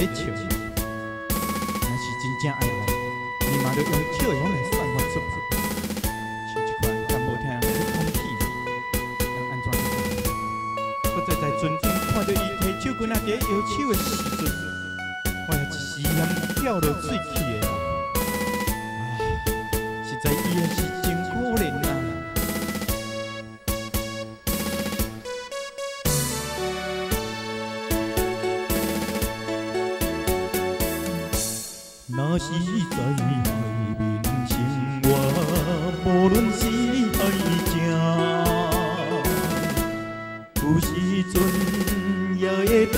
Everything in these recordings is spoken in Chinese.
咧笑。若是真正爱我，你嘛着用笑容来散发出去，像一款敢无听的空气，当安怎讲？我在阵阵看到伊摕手棍仔伫摇手的时阵，我也一时嫌掉落水去的啦。实在伊也是真可怜啊。若是在爱面生活，无论是爱情，有时阵也会转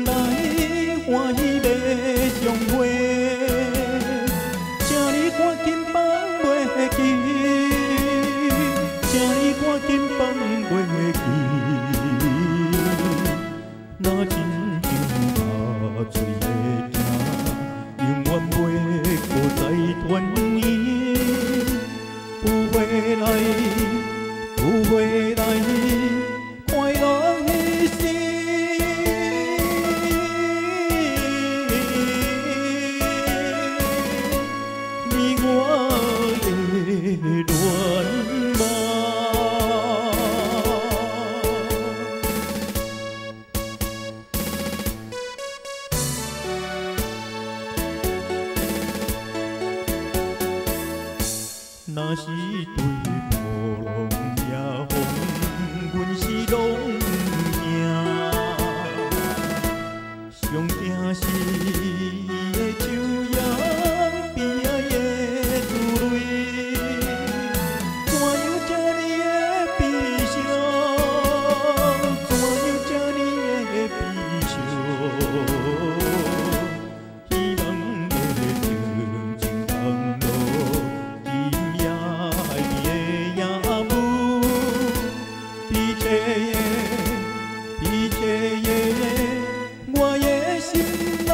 来欢喜要相会。请你赶紧放袂记，请你赶紧放袂记，若真想打嘴的行。永远袂搁再团圆，不回来，不回来，快乐的心，你我的恋梦。若是对波浪也风，阮是拢惊。上惊是伊的手也悲哀的滋泪，怎样这呢的悲伤？怎样这呢的悲伤？希望的静静放落。我的心内，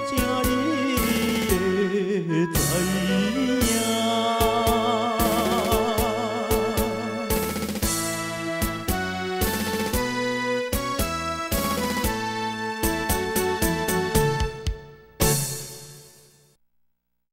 请你会知。